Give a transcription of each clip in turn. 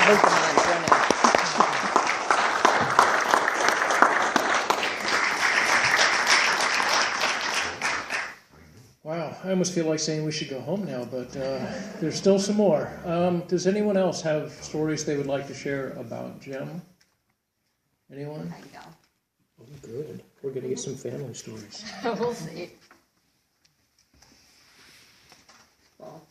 Move them on, join in. Wow, I almost feel like saying we should go home now, but there's still some more. Does anyone else have stories they would like to share about Jim? Anyone? I go. Oh, good. We're going to get some family stories. We'll see. Well,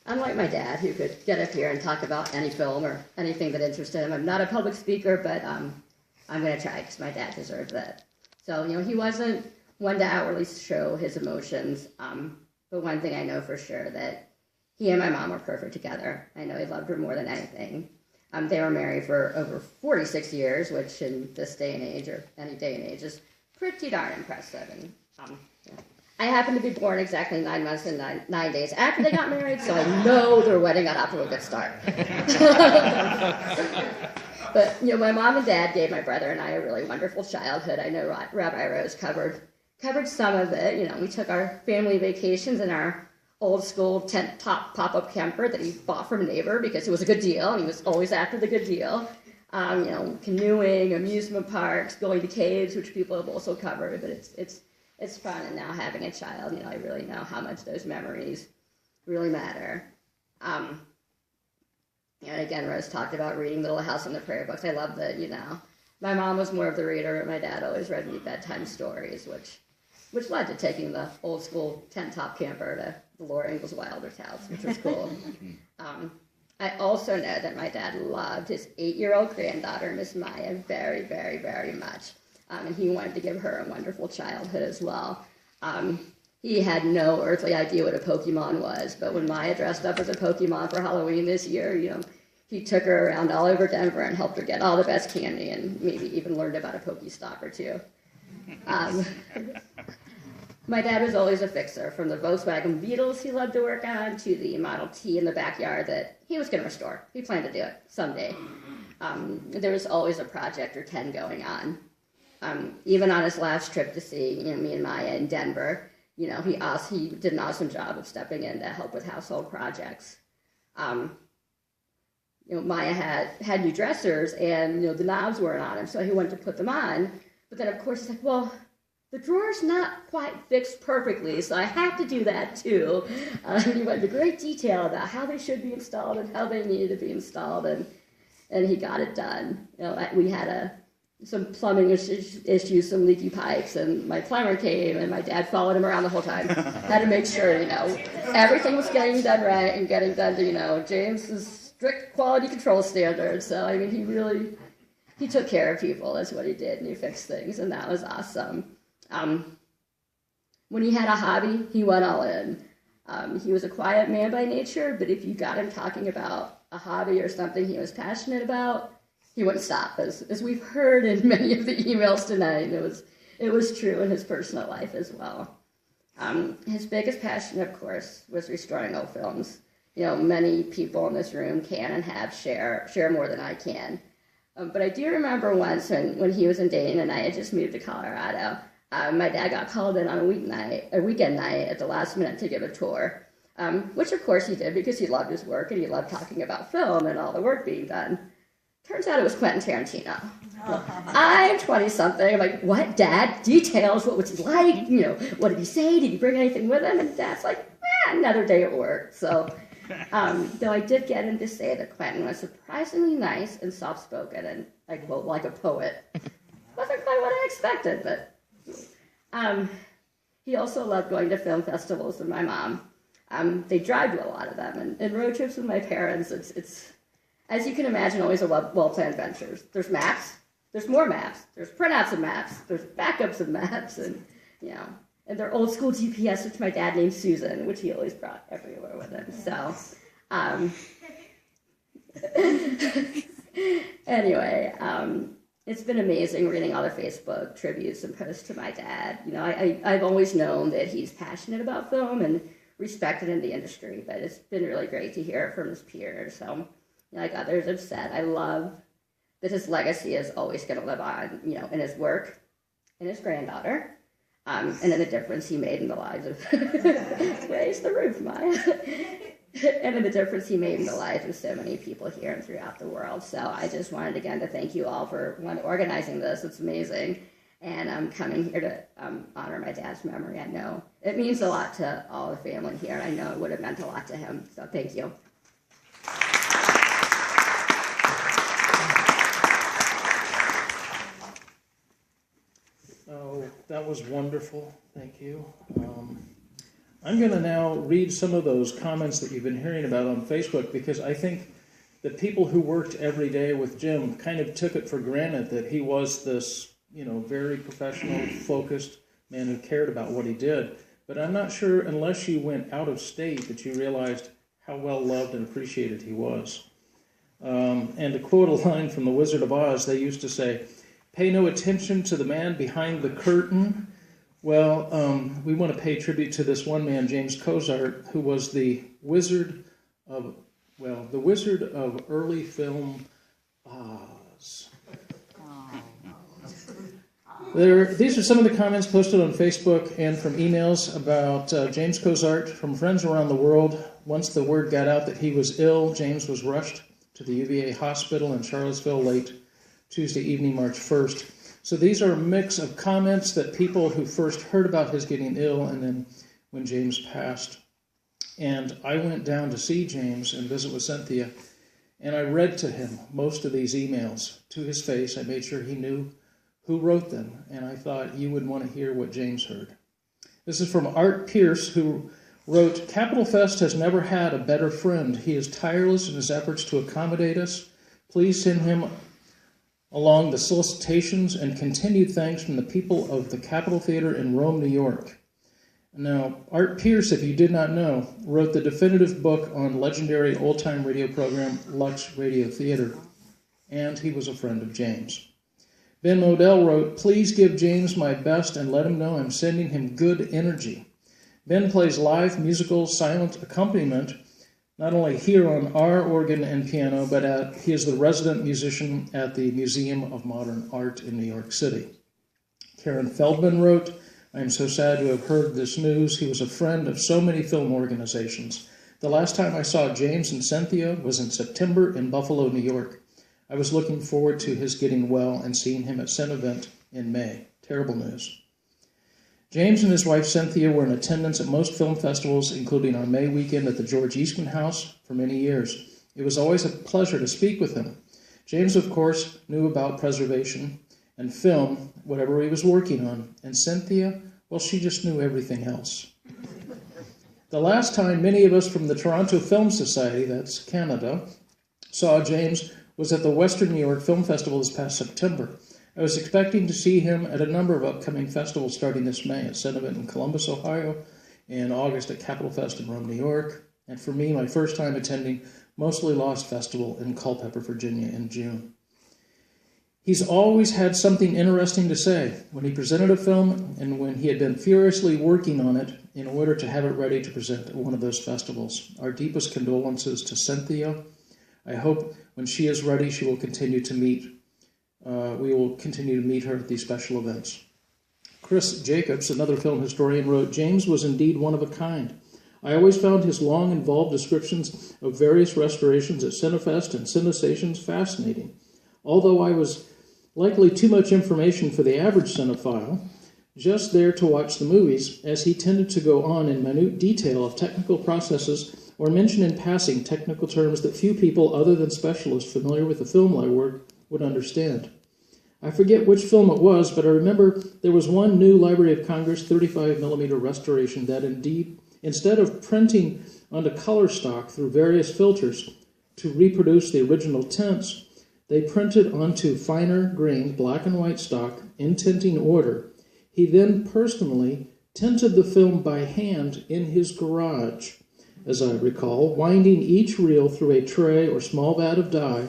unlike my dad, who could get up here and talk about any film or anything that interested him, I'm not a public speaker, but I'm going to try because my dad deserved that. So, he wasn't one to outwardly show his emotions, but one thing I know for sure, that he and my mom were perfect together. I know he loved her more than anything. They were married for over 46 years, which in this day and age, or any day and age, is pretty darn impressive. And I happened to be born exactly 9 months and 9 days after they got married, so I know their wedding got off to a good start. But, my mom and dad gave my brother and I a really wonderful childhood. I know Rabbi Rose covered some of it. We took our family vacations in our old school tent top pop-up camper that he bought from a neighbor because it was a good deal, and he was always after the good deal. Canoeing, amusement parks, going to caves, which people have also covered, but it's fun. And now having a child, I really know how much those memories really matter. And again, Rose talked about reading Little House on the Prairie books. I love that, my mom was more of the reader, but my dad always read me bedtime stories, which led to taking the old school tent top camper to the Laura Ingalls Wilder's house, which was cool. I also know that my dad loved his 8-year-old granddaughter, Miss Maya, very, very, very much. And he wanted to give her a wonderful childhood as well. He had no earthly idea what a Pokemon was, but when Maya dressed up as a Pokemon for Halloween this year, he took her around all over Denver and helped her get all the best candy, and maybe even learned about a Pokestop or two. My dad was always a fixer, from the Volkswagen Beetles he loved to work on to the Model T in the backyard that he was going to restore. He planned to do it someday. There was always a project or 10 going on. Even on his last trip to see me and Maya in Denver, he did an awesome job of stepping in to help with household projects. Maya had new dressers, and the knobs weren't on him, so he went to put them on. But then, of course, he's like, well, the drawer's not quite fixed perfectly, so I have to do that too. He went into great detail about how they should be installed and how they needed to be installed, and he got it done. We had some plumbing issues, some leaky pipes, and my plumber came, and my dad followed him around the whole time. Had to make sure, everything was getting done right and getting done to, James's strict quality control standards. So, he took care of people. That's what he did, and he fixed things, and that was awesome. When he had a hobby, he went all in. He was a quiet man by nature, but if you got him talking about a hobby or something he was passionate about, he wouldn't stop. As we've heard in many of the emails tonight, it was true in his personal life as well. His biggest passion, of course, was restoring old films. Many people in this room can and have share more than I can. But I do remember once when he was in Dayton and I had just moved to Colorado, my dad got called in on a weekend night at the last minute to give a tour, which of course he did because he loved his work and he loved talking about film and all the work being done. Turns out it was Quentin Tarantino. Well, I'm 20-something. I'm like, what, Dad? Details? What was he like? What did he say? Did he bring anything with him? And Dad's like, another day at work. So, though I did get him to say that Quentin was surprisingly nice and soft-spoken and, like a poet. Wasn't quite what I expected, but he also loved going to film festivals with my mom. They drive to a lot of them, and road trips with my parents, it's as you can imagine, always a well-planned ventures. There's maps, there's more maps, there's printouts of maps, there's backups of maps, and and they're old school GPS, which my dad named Susan, which he always brought everywhere with him. So, anyway, it's been amazing reading all the Facebook tributes and posts to my dad. I've always known that he's passionate about film and respected in the industry, but it's been really great to hear it from his peers. So, like others have said, I love that his legacy is always going to live on, in his work, in his granddaughter, and in the difference he made in the lives of raise the roof, Maya, and the difference he made in the lives of so many people here and throughout the world. So I just wanted again to thank you all for organizing this. It's amazing. And I'm coming here to honor my dad's memory. I know it means a lot to all the family here, and I know it would have meant a lot to him. So thank you. Oh, that was wonderful. Thank you. I'm going to now read some of those comments that you've been hearing about on Facebook, because I think that people who worked every day with Jim kind of took it for granted that he was this, very professional, focused man who cared about what he did. But I'm not sure, unless you went out of state, that you realized how well loved and appreciated he was. And to quote a line from The Wizard of Oz, they used to say, "Pay no attention to the man behind the curtain." Well, we want to pay tribute to this one man, James Cozart, who was the wizard of early film Oz. These are some of the comments posted on Facebook and from emails about James Cozart from friends around the world. Once the word got out that he was ill, James was rushed to the UVA hospital in Charlottesville late Tuesday evening, March 1st. So these are a mix of comments that people who first heard about his getting ill and then when James passed. And I went down to see James and visit with Cynthia, and I read to him most of these emails to his face. I made sure he knew who wrote them, and I thought you would want to hear what James heard. This is from Art Pierce, who wrote, "Capital Fest has never had a better friend. He is tireless in his efforts to accommodate us. Please send him along the solicitations and continued thanks from the people of the Capitol Theater in Rome, New York." Now, Art Pierce, if you did not know, wrote the definitive book on legendary old-time radio program Lux Radio Theater, and he was a friend of James. Ben Modell wrote, "Please give James my best and let him know I'm sending him good energy." Ben plays live musical silent accompaniment not only here on our organ and piano, but he is the resident musician at the Museum of Modern Art in New York City. Karen Feldman wrote, "I am so sad to have heard this news. He was a friend of so many film organizations. The last time I saw James and Cynthia was in September in Buffalo, New York. I was looking forward to his getting well and seeing him at Cinevent in May. Terrible news." James and his wife Cynthia were in attendance at most film festivals, including our May weekend at the George Eastman House, for many years. It was always a pleasure to speak with him. James, of course, knew about preservation and film, whatever he was working on. And Cynthia, well, she just knew everything else. The last time many of us from the Toronto Film Society, that's Canada, saw James was at the Western New York Film Festival this past September. I was expecting to see him at a number of upcoming festivals starting this May at Cinevent in Columbus, Ohio, in August at Capitol Fest in Rome, New York, and for me, my first time attending Mostly Lost Festival in Culpeper, Virginia in June. He's always had something interesting to say when he presented a film and when he had been furiously working on it in order to have it ready to present at one of those festivals. Our deepest condolences to Cynthia. I hope when she is ready, we will continue to meet her at these special events. Chris Jacobs, another film historian, wrote, "James was indeed one of a kind. I always found his long, involved descriptions of various restorations at Cinefest and Cinestations fascinating. Although I was likely too much information for the average cinephile, just there to watch the movies, as he tended to go on in minute detail of technical processes or mention in passing technical terms that few people other than specialists familiar with the film work would understand. I forget which film it was, but I remember there was one new Library of Congress 35mm restoration that indeed, instead of printing onto color stock through various filters to reproduce the original tints, they printed onto finer grained black and white stock in tinting order. He then personally tinted the film by hand in his garage, as I recall, winding each reel through a tray or small vat of dye,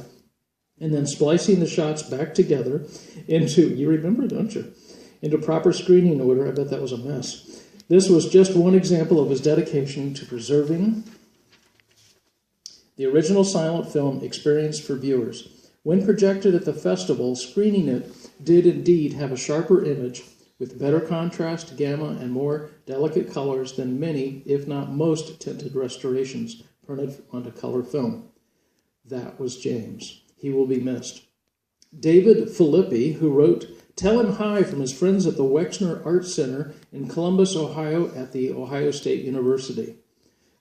and then splicing the shots back together into, you remember, don't you, into proper screening order. I bet that was a mess. This was just one example of his dedication to preserving the original silent film experience for viewers. When projected at the festival, screening it did indeed have a sharper image with better contrast, gamma, and more delicate colors than many, if not most, tinted restorations printed onto color film. That was James. He will be missed. David Filippi, who wrote, "Tell him hi from his friends at the Wexner Art Center in Columbus, Ohio at the Ohio State University."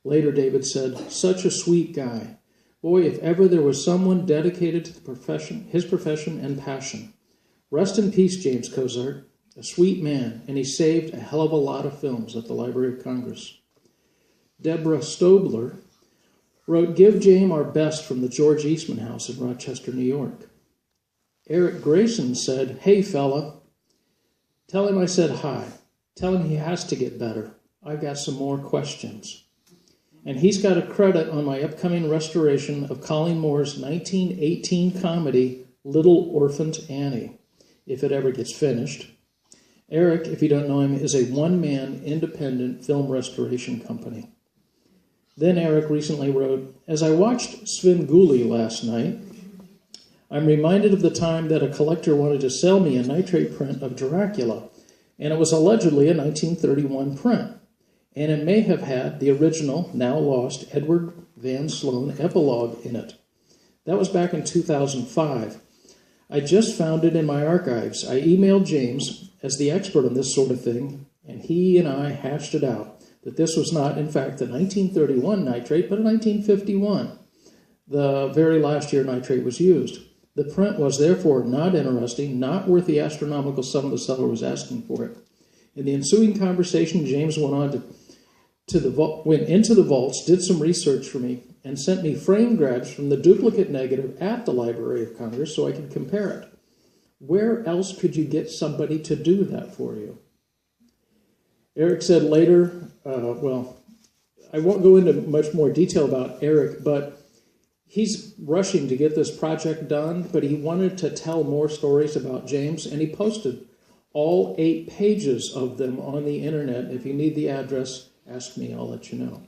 Later, David said, "Such a sweet guy. Boy, if ever there was someone dedicated to the profession, his profession and passion. Rest in peace, James Cozart. A sweet man, and he saved a hell of a lot of films at the Library of Congress." Deborah Stobler wrote, "Give James our best from the George Eastman House in Rochester, New York." Eric Grayson said, "Hey, fella, tell him I said hi. Tell him he has to get better. I've got some more questions." And he's got a credit on my upcoming restoration of Colleen Moore's 1918 comedy, Little Orphaned Annie, if it ever gets finished. Eric, if you don't know him, is a one-man independent film restoration company. Then Eric recently wrote, "As I watched Svengoolie last night, I'm reminded of the time that a collector wanted to sell me a nitrate print of Dracula, and it was allegedly a 1931 print, and it may have had the original, now lost, Edward Van Sloan epilogue in it. That was back in 2005. I just found it in my archives. I emailed James, as the expert on this sort of thing, and he and I hashed it out, that this was not, in fact, the 1931 nitrate, but a 1951, the very last year nitrate was used. The print was therefore not interesting, not worth the astronomical sum the seller was asking for it. In the ensuing conversation, James went on went into the vaults, did some research for me, and sent me frame grabs from the duplicate negative at the Library of Congress so I could compare it. Where else could you get somebody to do that for you?" Eric said later, I won't go into much more detail about Eric, but he's rushing to get this project done, but he wanted to tell more stories about James, and he posted all 8 pages of them on the internet. If you need the address, ask me, I'll let you know.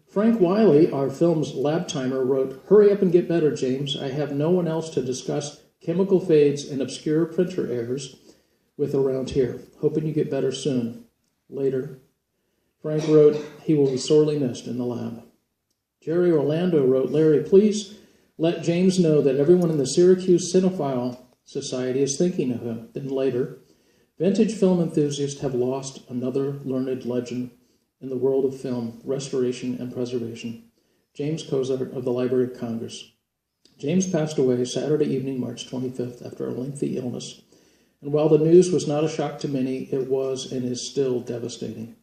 Frank Wiley, our film's lab timer, wrote, "Hurry up and get better, James. I have no one else to discuss chemical fades and obscure printer errors with around here. Hoping you get better soon." Later, Frank wrote, "He will be sorely missed in the lab." Jerry Orlando wrote, "Larry, please let James know that everyone in the Syracuse Cinephile Society is thinking of him." Then later, "Vintage film enthusiasts have lost another learned legend in the world of film, restoration, and preservation, James Cozart of the Library of Congress. James passed away Saturday evening, March 25th, after a lengthy illness. And while the news was not a shock to many, it was and is still devastating.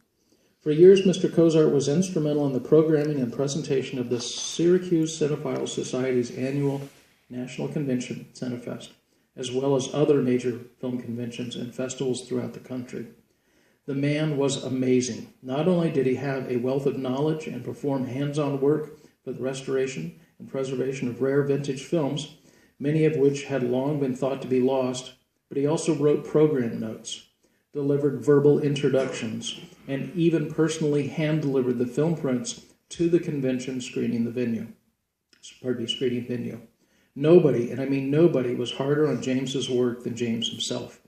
For years, Mr. Cozart was instrumental in the programming and presentation of the Syracuse Cinephile Society's annual National Convention, Cinefest, as well as other major film conventions and festivals throughout the country. The man was amazing. Not only did he have a wealth of knowledge and perform hands-on work for the restoration and preservation of rare vintage films, many of which had long been thought to be lost, but he also wrote program notes, delivered verbal introductions, and even personally hand-delivered the film prints to the convention screening venue. Nobody, and I mean nobody, was harder on James's work than James himself.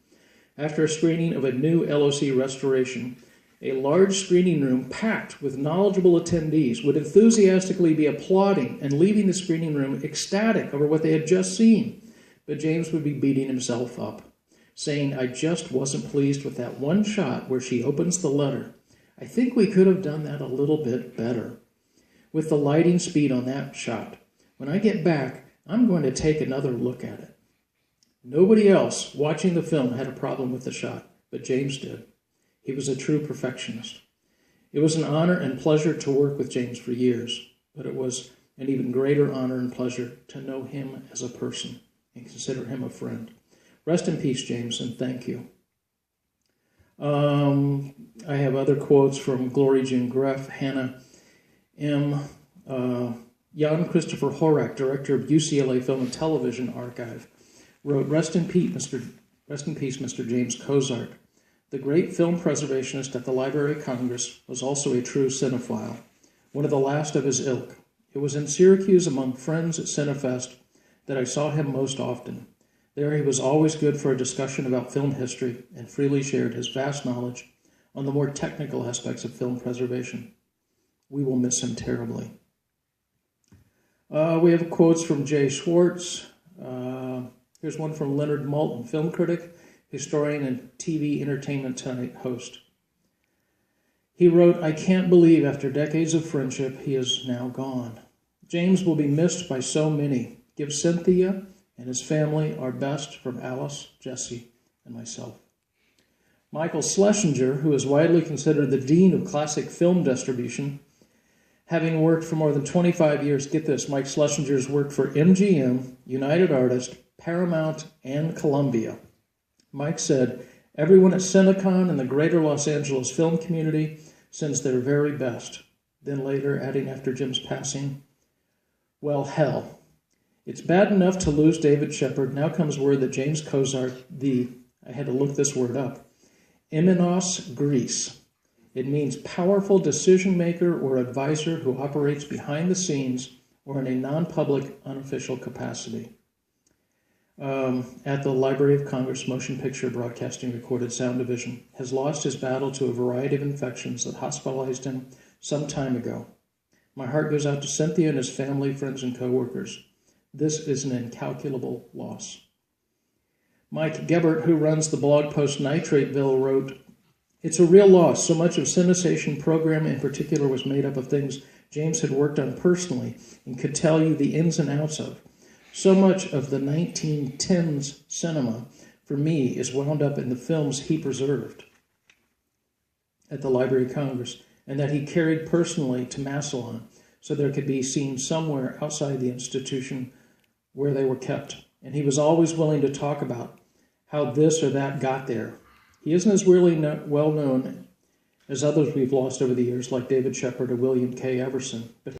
After a screening of a new LOC restoration, a large screening room packed with knowledgeable attendees would enthusiastically be applauding and leaving the screening room ecstatic over what they had just seen. But James would be beating himself up, saying, "I just wasn't pleased with that one shot where she opens the letter. I think we could have done that a little bit better. With the lighting speed on that shot. When I get back, I'm going to take another look at it." Nobody else watching the film had a problem with the shot, but James did. He was a true perfectionist. It was an honor and pleasure to work with James for years, but it was an even greater honor and pleasure to know him as a person and consider him a friend. Rest in peace, James, and thank you. I have other quotes from Glory Jean Greff, Hannah M., Jan Christopher Horak, director of UCLA Film and Television Archive, wrote, Rest in peace, Mr. James Cozart. The great film preservationist at the Library of Congress was also a true cinephile, one of the last of his ilk. It was in Syracuse among friends at Cinefest that I saw him most often. There he was always good for a discussion about film history and freely shared his vast knowledge on the more technical aspects of film preservation. We will miss him terribly. We have quotes from Jay Schwartz. Here's one from Leonard Maltin, film critic, historian, and TV Entertainment Tonight host. He wrote, "I can't believe after decades of friendship he is now gone. James will be missed by so many. Give Cynthia and his family our best from Alice, Jesse, and myself." Michael Schlesinger, who is widely considered the dean of classic film distribution, having worked for more than 25 years, get this, Mike Schlesinger's worked for MGM, United Artists, Paramount, and Columbia. Mike said, "Everyone at Cinecon and the greater Los Angeles film community sends their very best." Then later, adding after Jim's passing, "Well, hell. It's bad enough to lose David Shepard. Now comes word that James Cozart, I had to look this word up, Emenos Greece. It means powerful decision maker or advisor who operates behind the scenes or in a non-public, unofficial capacity." At the Library of Congress Motion Picture Broadcasting Recorded Sound Division, has lost his battle to a variety of infections that hospitalized him some time ago. My heart goes out to Cynthia and his family, friends, and co-workers. This is an incalculable loss. Mike Gebert, who runs the blog post Nitrateville, wrote, "It's a real loss. So much of Cinesation program in particular was made up of things James had worked on personally and could tell you the ins and outs of. So much of the 1910s cinema, for me, is wound up in the films he preserved at the Library of Congress and that he carried personally to Massillon so there could be seen somewhere outside the institution where they were kept. And he was always willing to talk about how this or that got there. He isn't as really well known as others we've lost over the years, like David Shepard or William K. Everson, but